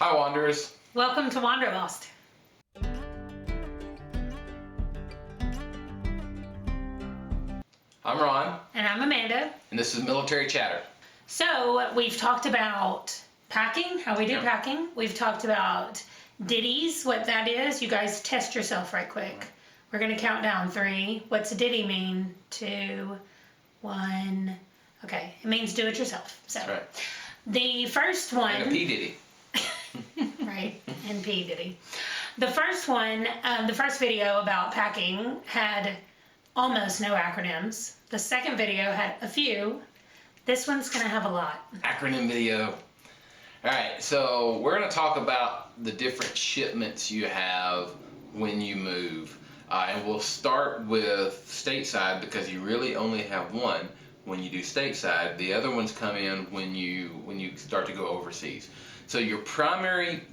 Hi, Wanderers. Welcome to Wanderlust. I'm Ron. And I'm Amanda. And this is Military Chatter. So, we've talked about packing, how we do packing. We've talked about ditties, what that is. You guys test yourself right quick. We're going to count down 3. What's a ditty mean? 2, 1. Okay, it means do it yourself. So, right. The first one. And a P Diddy. Right, and P Diddy. The first one, the first video about packing had almost no acronyms. The second video had a few. This one's going to have a lot. Acronym video. All right, so we're going to talk about the different shipments you have when you move. And we'll start with stateside because you really only have one when you do stateside. The other ones come in when you start to go overseas. So your primary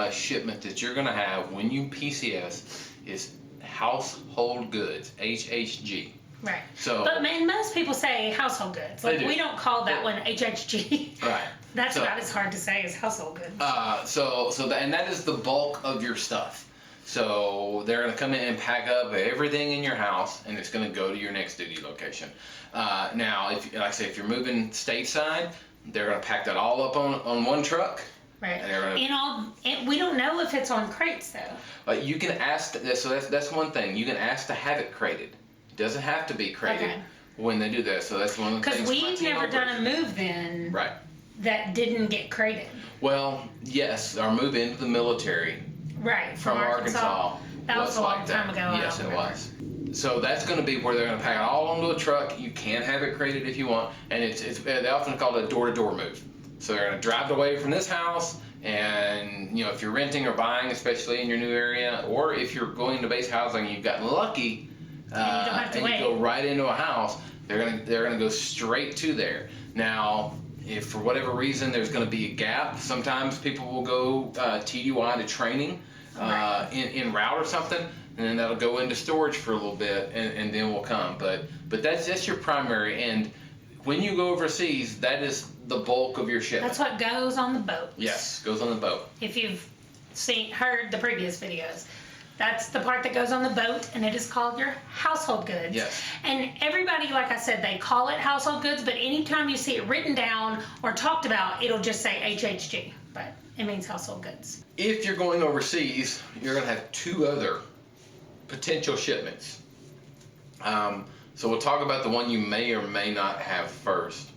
shipment that you're going to have when you PCS is household goods, HHG. Right. So, but most people say household goods. Like, we don't call that one HHG. Right. That's about as hard to say as household goods. And that is the bulk of your stuff. So they're going to come in and pack up everything in your house, and it's going to go to your next duty location. Now, like I say, if you're moving stateside, they're going to pack that all up on one truck. Right. We don't know if it's on crates though. You can ask. So that's one thing. You can ask to have it crated. It doesn't have to be crated when they do that. So that's one of the things. Because we've never done a move then. Right. That didn't get crated. Well, yes, our move into the military. Right. From Arkansas. That was a long time ago. Yes, it was. So that's going to be where they're going to pack it all onto a truck. You can have it crated if you want, and they often call it a door-to-door move. So they're going to drive it away from this house, and if you're renting or buying, especially in your new area, or if you're going to base housing and you've gotten lucky, and you go right into a house, they're going to go straight to there. Now, if for whatever reason there's going to be a gap, sometimes people will go TDY to training in route or something, and then that'll go into storage for a little bit, and then we'll come. But that's your primary. And when you go overseas, that is the bulk of your shipment. That's what goes on the boat. Yes, goes on the boat. If you've heard the previous videos, that's the part that goes on the boat, and it is called your household goods. Yes. And everybody, like I said, they call it household goods, but anytime you see it written down or talked about, it'll just say HHG, but it means household goods. If you're going overseas, you're going to have 2 other potential shipments. So we'll talk about the one you may or may not have first,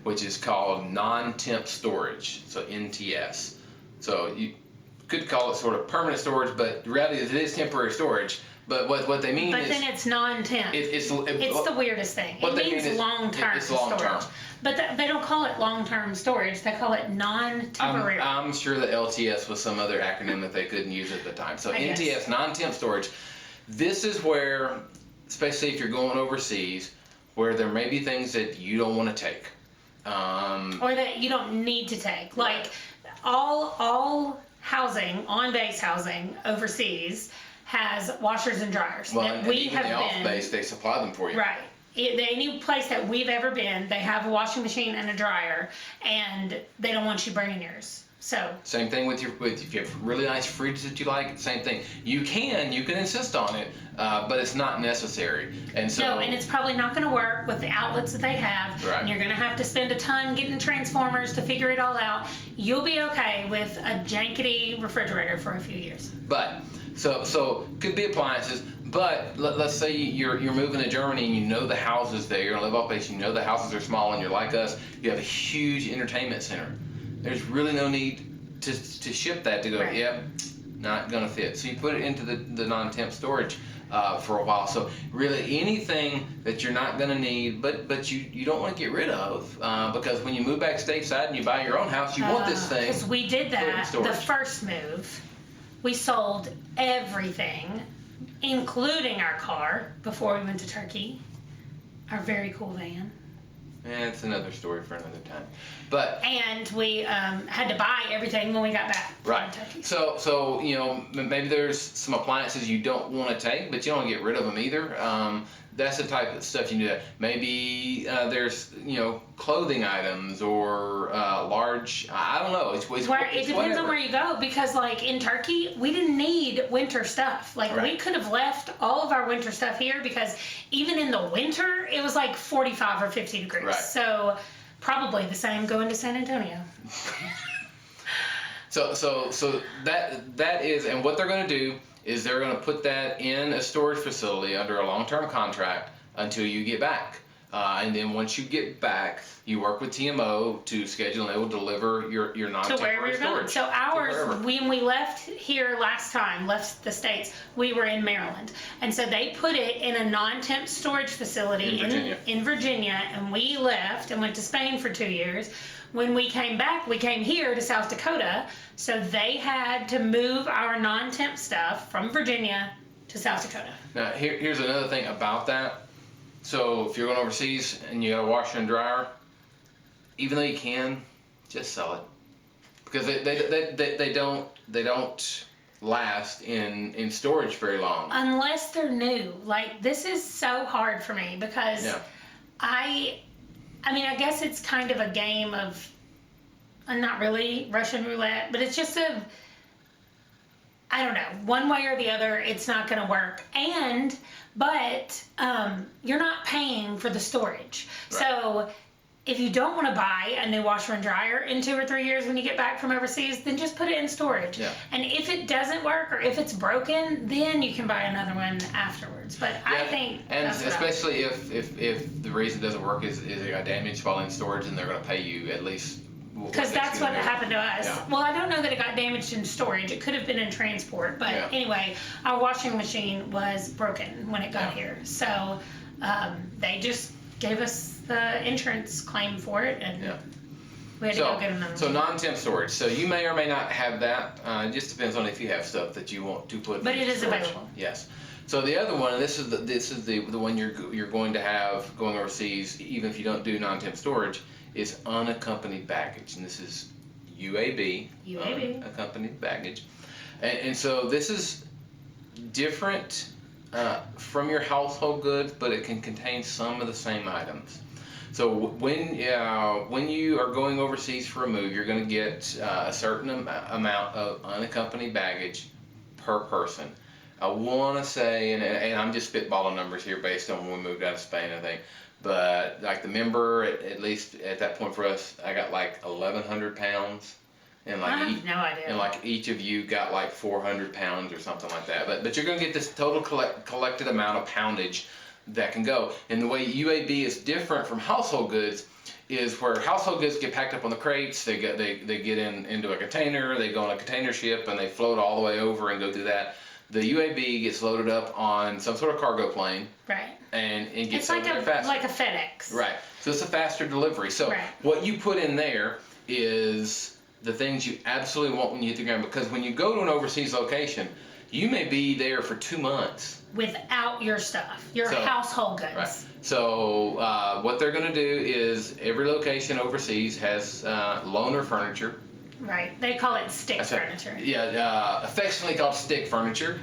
which is called non-temp storage, so NTS. So you could call it sort of permanent storage, but the reality is it is temporary storage. But what they mean is... But then it's non-temp. It's the weirdest thing. It means long-term storage. But they don't call it long-term storage. They call it non-temporary. I'm sure that LTS was some other acronym that they couldn't use at the time. So NTS, non-temp storage. This is where, especially if you're going overseas, where there may be things that you don't want to take. Or that you don't need to take. Like all housing, on-base housing overseas has washers and dryers. Well, and even the off-base, they supply them for you. Right. Any place that we've ever been, they have a washing machine and a dryer, and they don't want you bringing yours. So same thing if you have really nice fridge that you like. Same thing. You can insist on it, but it's not necessary. And so no, and it's probably not going to work with the outlets that they have. Right. And you're going to have to spend a ton getting transformers to figure it all out. You'll be okay with a jankety refrigerator for a few years. But so could be appliances. But let's say you're moving to Germany and you know the houses there. You're gonna live off base. You know the houses are small, and you're like us. You have a huge entertainment center. There's really no need to ship that to go. Right. Yep, not gonna fit. So you put it into the non-temp storage for a while. So really anything that you're not gonna need, but you don't want to get rid of because when you move back stateside and you buy your own house, you want this thing. Because we did that the first move. We sold everything, including our car, before we went to Turkey. Our very cool van. It's another story for another time. And we had to buy everything when we got back. Right. So maybe there's some appliances you don't want to take, but you don't want to get rid of them either. that's the type of stuff you do. That maybe there's clothing items or large. I don't know. It depends on where you go, because like in Turkey we didn't need winter stuff. Like we could have left all of our winter stuff here, because even in the winter it was like 45 or 50 degrees. Right. So probably the same going to San Antonio. So that is, and what they're going to do is they're going to put that in a storage facility under a long-term contract until you get back. And then once you get back, you work with TMO to schedule, and they will deliver your non-temporary storage. So ours, when we left here last time, left the States, we were in Maryland. And so they put it in a non-temp storage facility in Virginia, and we left and went to Spain for 2 years. When we came back, we came here to South Dakota, so they had to move our non-temp stuff from Virginia to South Dakota. Now, here's another thing about that. So if you're going overseas and you got a washer and dryer, even though you can, just sell it, because they don't last in storage very long unless they're new. Like, this is so hard for me, because I mean, I guess it's kind of a game of, not really Russian roulette, but it's just I don't know, one way or the other, it's not going to work. But you're not paying for the storage. Right. So if you don't want to buy a new washer and dryer in 2 or 3 years when you get back from overseas, then just put it in storage. Yeah. And if it doesn't work, or if it's broken, then you can buy another one afterwards. But I think, and especially if the reason it doesn't work is it got damaged while in storage, and they're going to pay you at least. Because that's what happened to us. Yeah. Well, I don't know that it got damaged in storage. It could have been in transport. But anyway, our washing machine was broken when it got here. So they just gave us the insurance claim for it, and we had to go get another one. So non-temp storage. So you may or may not have that. It just depends on if you have stuff that you want to put. But it is available. Yes. So the other one, and this is the one you're going to have going overseas, even if you don't do non-temp storage, is unaccompanied baggage, and this is UAB. Unaccompanied baggage, and so this is different from your household goods, but it can contain some of the same items. So when you are going overseas for a move, you're going to get a certain amount of unaccompanied baggage per person. I want to say, and I'm just spitballing numbers here based on when we moved out of Spain, I think, but like the member, at least at that point for us, I got like 1,100 pounds. And like I have no idea. And like each of you got like 400 pounds or something like that. But you're going to get this total collected amount of poundage that can go. And the way UAB is different from household goods is where household goods get packed up on the crates, they get into a container, they go on a container ship, and they float all the way over and go through that. The UAB gets loaded up on some sort of cargo plane. Right. And it gets over there faster. Like a FedEx. Right. So it's a faster delivery. So what you put in there is the things you absolutely want when you hit the ground, because when you go to an overseas location, you may be there for 2 months without your stuff, your household goods. Right. So what they're going to do is every location overseas has loaner furniture. Right. They call it stick furniture. Yeah, affectionately called stick furniture.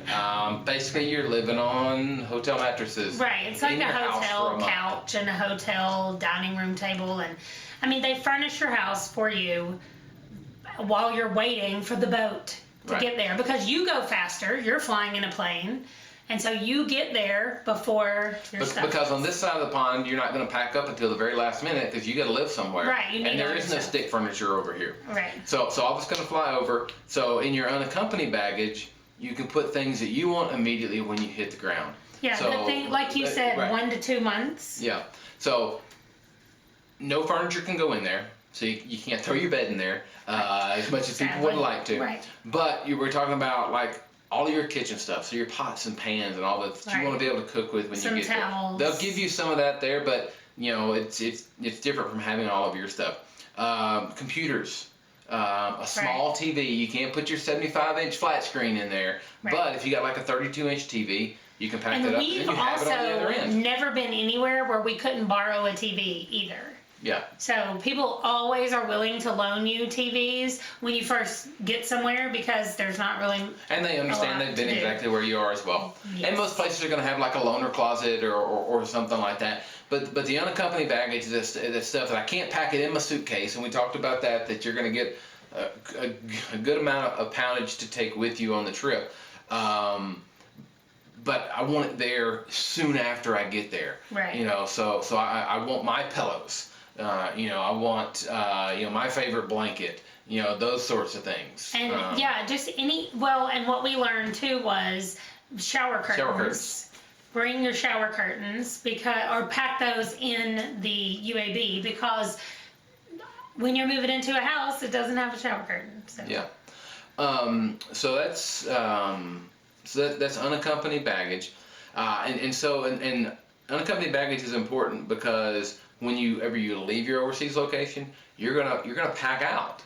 Basically, you're living on hotel mattresses. Right. It's like a hotel couch and a hotel dining room table, and I mean they furnish your house for you while you're waiting for the boat to get there, because you go faster. You're flying in a plane. And so you get there before your stuff. Because on this side of the pond, you're not going to pack up until the very last minute, because you got to live somewhere. Right. You need and there is no stick furniture over here. Right. So I was going to fly over. So in your unaccompanied baggage, you can put things that you want immediately when you hit the ground. Yeah. So, the thing, like you said, 1 to 2 months. Yeah. So no furniture can go in there. So you can't throw your bed in there as much as people would like to. Right. But you were talking about like all of your kitchen stuff, so your pots and pans and all that you want to be able to cook with when you get towels. there. They'll give you some of that there, but you know it's different from having all of your stuff. Computers, a small TV. You can't put your 75-inch flat screen in there, but if you got like a 32-inch TV, you can pack that up and you have it on the other end. And we've also never been anywhere where we couldn't borrow a TV either. Yeah. So people always are willing to loan you TVs when you first get somewhere because there's not really. And they understand they've been exactly where you are as well. Yes. And most places are going to have like a loaner closet or something like that. But the unaccompanied baggage is the stuff that I can't pack it in my suitcase. And we talked about that you're going to get a good amount of poundage to take with you on the trip. But I want it there soon after I get there. Right. So I want my pillows. I want my favorite blanket. Those sorts of things. And just and what we learned too was shower curtains. Shower curtains. Bring your shower curtains or pack those in the UAB because when you're moving into a house, it doesn't have a shower curtain. So. Yeah. So that's unaccompanied baggage, and unaccompanied baggage is important because whenever you leave your overseas location, you're gonna pack out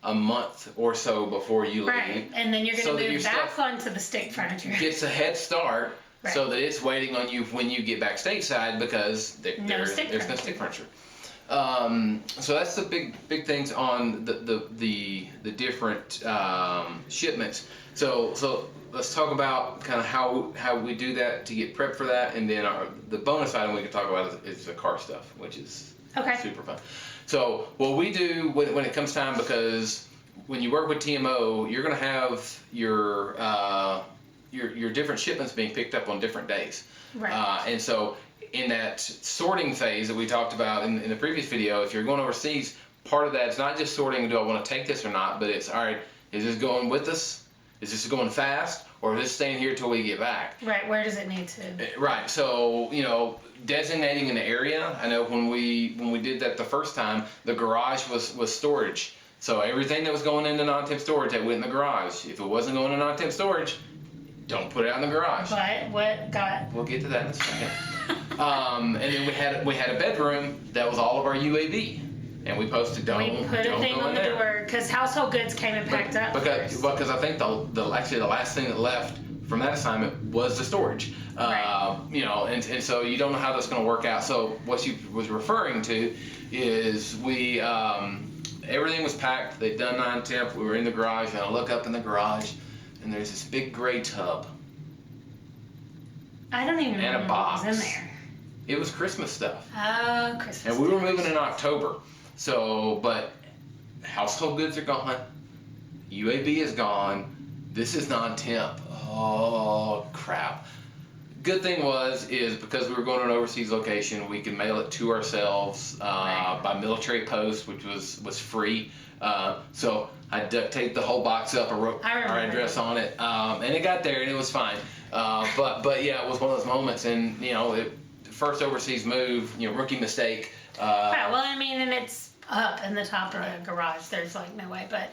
a month or so before you leave. Right, and then you're gonna move back onto the stick furniture. Gets a head start, right. So that it's waiting on you when you get back stateside because there's no stick furniture. So that's the big things on the different shipments. So let's talk about kind of how we do that to get prepped for that, and then the bonus item we can talk about is the car stuff, which is super fun. So what we do when it comes time, because when you work with TMO, you're going to have your different shipments being picked up on different days, right? And so in that sorting phase that we talked about in the previous video, if you're going overseas, part of that is not just sorting, do I want to take this or not, but it's, all right, is this going with us? Is this going fast? Or is this staying here till we get back? Right, where does it need to? Right, so, designating an area. I know when we did that the first time, the garage was storage. So everything that was going into non-temp storage, that went in the garage. If it wasn't going in non-temp storage, don't put it out in the garage. But what got... We'll get to that in a second. And then we had a bedroom that was all of our UAB, and we posted We put a thing on the door because household goods came and packed up. Because I think the last thing that left from that assignment was the storage. Right. And so you don't know how that's going to work out. So what she was referring to is everything was packed. They'd done non-temp. We were in the garage, and I look up in the garage, and there's this big gray tub. I don't even know what was in there. It was Christmas stuff. Oh, Christmas. And we were moving in October. So, but household goods are gone. UAB is gone. This is non-temp. Oh, crap. Good thing is because we were going to an overseas location, we could mail it to ourselves by military post, which was free. So I duct taped the whole box up. I wrote our address on it, and it got there, and it was fine. But yeah, it was one of those moments, and first overseas move, rookie mistake. Well, and it's up in the top of the garage. There's no way. But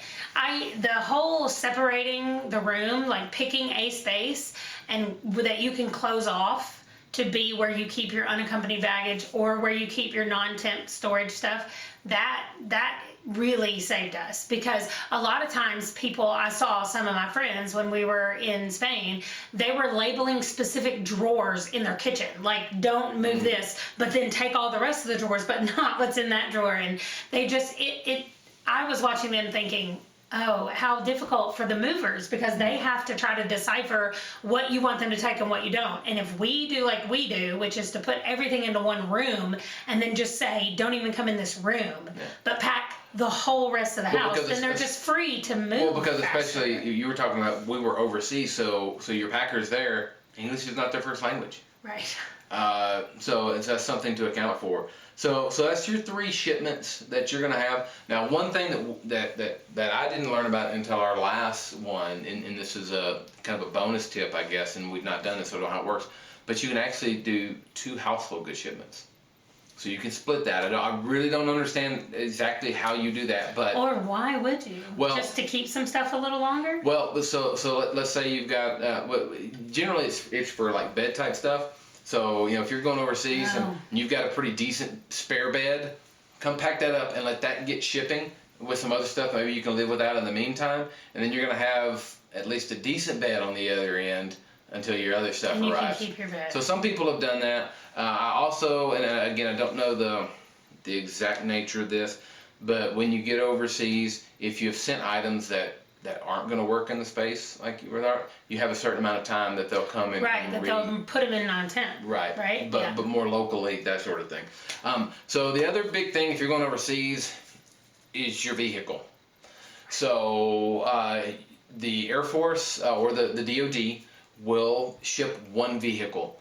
the whole separating the room, picking a space and that you can close off to be where you keep your unaccompanied baggage or where you keep your non-temp storage stuff, that really saved us, because a lot of times I saw some of my friends when we were in Spain, they were labeling specific drawers in their kitchen, don't move this, but then take all the rest of the drawers, but not what's in that drawer. And they just, I was watching them thinking, oh, how difficult for the movers, because they have to try to decipher what you want them to take and what you don't. And if we do like we do, which is to put everything into one room and then just say, don't even come in this room, but pack the whole rest of the house, then they're just free to move. Well, because faster. Especially you were talking about, we were overseas, so your packers there, English is not their first language. Right. So that's something to account for. So that's your 3 shipments that you're going to have. Now, one thing that I didn't learn about until our last one, and this is a kind of a bonus tip, I guess, and we've not done this, so I don't know how it works, but you can actually do 2 household goods shipments. So you can split that. I really don't understand exactly how you do that, but... Or why would you? Well, just to keep some stuff a little longer? Well, so let's say you've got... generally, it's for bed type stuff. So, if you're going overseas and you've got a pretty decent spare bed, come pack that up and let that get shipping with some other stuff maybe you can live without in the meantime. And then you're going to have at least a decent bed on the other end until your other stuff arrives. And you can keep your bed. So some people have done that. I also, and again, I don't know the exact nature of this, but when you get overseas, if you've sent items that aren't going to work in the space like you have a certain amount of time that they'll come in. Right, that they'll put them in non-temp. Right. Right. But more locally, that sort of thing. So the other big thing if you're going overseas is your vehicle. So the Air Force or the DoD will ship one vehicle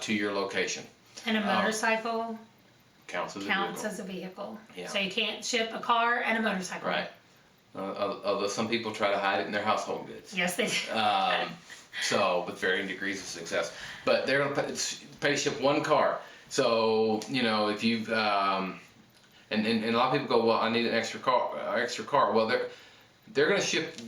to your location. And a motorcycle Counts as a vehicle. Yeah. So you can't ship a car and a motorcycle. Right. Although some people try to hide it in their household goods. Yes, they do. So with varying degrees of success. But they're going to pay to ship one car. So, if you've, and a lot of people go, well, I need an extra car. Well, they're going to ship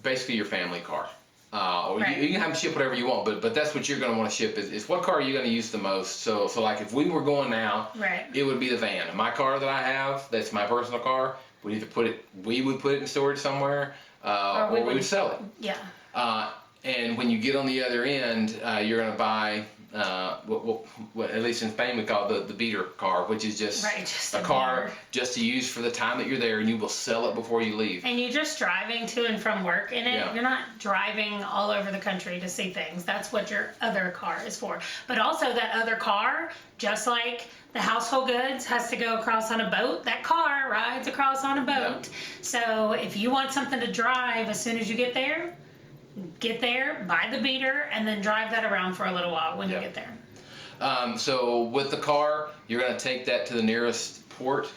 basically your family car. Or right. you can have them ship whatever you want, but that's what you're going to want to ship is what car are you going to use the most. So like if we were going now, right. It would be the van. My car that I have, that's my personal car, we would put it in storage somewhere, or we would sell it. Yeah. And when you get on the other end, you're going to buy what at least in Spain we call the beater car, which is just a car just to use for the time that you're there, and you will sell it before you leave. And you're just driving to and from work in it. Yeah. You're not driving all over the country to see things. That's what your other car is for. But also that other car, just like the household goods has to go across on a boat, that car rides across on a boat. Yeah. So if you want something to drive as soon as you get there, buy the beater, and then drive that around for a little while when you get there. So with the car, you're going to take that to the nearest port.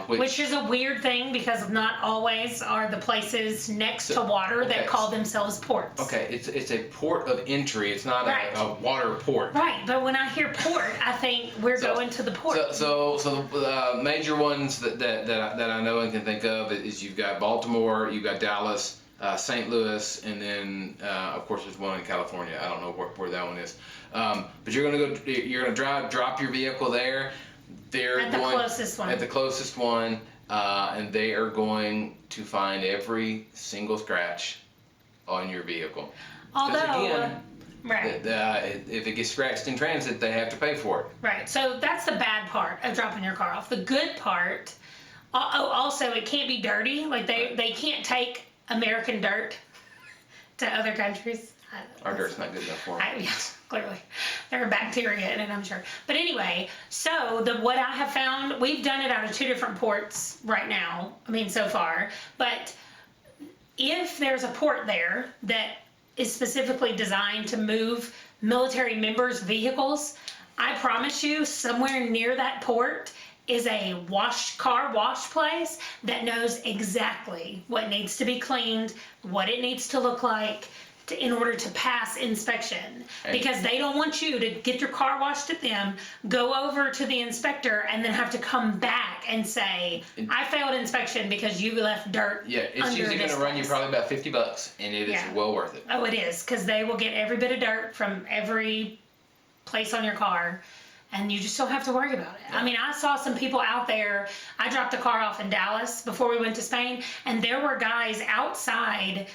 Which is a weird thing because not always are the places next to water that call themselves ports. Okay, it's a port of entry. It's not a water port. Right, but when I hear port, I think we're going to the port. So the major ones that I know and can think of is you've got Baltimore, you've got Dallas, St. Louis, and then of course there's one in California. I don't know where that one is. But you're gonna drop your vehicle there. At the closest one, and they are going to find every single scratch on your vehicle. Although, if it gets scratched in transit, they have to pay for it. Right. So that's the bad part of dropping your car off. The good part, also, it can't be dirty. Like they can't take American dirt to other countries. Our dirt's not good enough for them. Yes, clearly. There are bacteria in it, I'm sure. But anyway, so what I have found, we've done it out of 2 different ports right now, so far. But if there's a port there that is specifically designed to move military members' vehicles, I promise you, somewhere near that port is a car wash place that knows exactly what needs to be cleaned, what it needs to look like, in order to pass inspection, because they don't want you to get your car washed at them, go over to the inspector, and then have to come back and say, I failed inspection because you left dirt. Yeah, it's usually going to run you probably about $50, and it is well worth it. Oh, it is, because they will get every bit of dirt from every place on your car, and you just don't have to worry about it. Yeah. I saw some people out there. I dropped the car off in Dallas before we went to Spain, and there were guys outside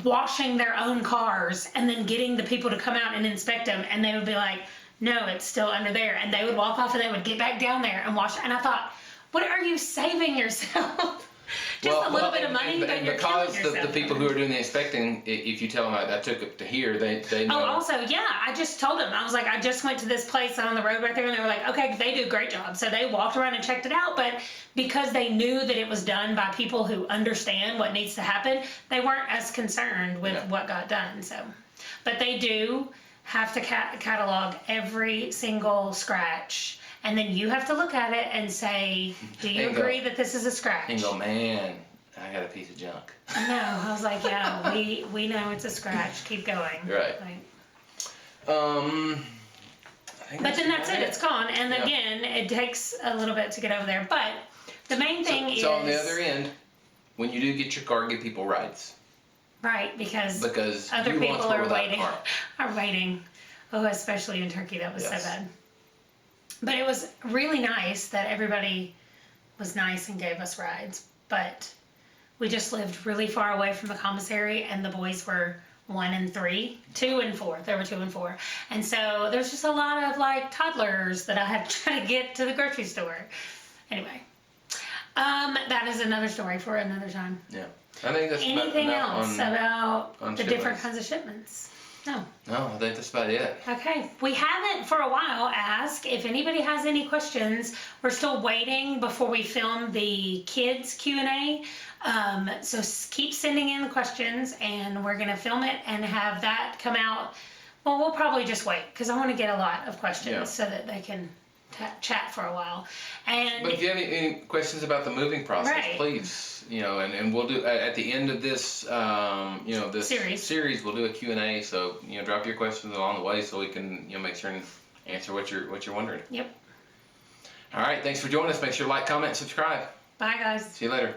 washing their own cars and then getting the people to come out and inspect them, and they would be like, no, it's still under there, and they would walk off and they would get back down there and wash. And I thought, what are you saving yourself? Just a little bit of money, but you're killing yourself. Because the people who are doing the inspecting, if you tell them I took it to here, they know. Oh, also, I just told them. I was like, I just went to this place on the road right there, and they were like, okay, they do a great job. So they walked around and checked it out, but because they knew that it was done by people who understand what needs to happen, they weren't as concerned with what got done. So, but they do have to catalog every single scratch. And then you have to look at it and say, do you agree that this is a scratch? And go, man, I got a piece of junk. I know. I was like, yeah, we know it's a scratch. Keep going. Right. But then that's it. It's gone. And again, it takes a little bit to get over there. But the main thing is... So on the other end, when you do get your car, give people rides. Right, because other people are waiting. Oh, especially in Turkey. That was so bad. But it was really nice that everybody was nice and gave us rides. But we just lived really far away from the commissary, and the boys were 1 and 3, 2 and 4. There were 2 and 4. And so there's just a lot of toddlers that I had to try to get to the grocery store. Anyway, that is another story for another time. Yeah. I think that's Anything about else about on the different shipments. kinds of shipments? No. No, I think that's about it. Okay. We haven't for a while asked if anybody has any questions. We're still waiting before we film the kids Q&A. So keep sending in the questions, and we're going to film it and have that come out. Well, we'll probably just wait because I want to get a lot of questions so that they can chat for a while. And But if you have any questions about the moving process, Right. please, and we'll do at the end of this, this series, we'll do a Q&A. So drop your questions along the way so we can make sure and answer what you're wondering. Yep. All right, thanks for joining us. Make sure to like, comment, and subscribe. Bye, guys. See you later.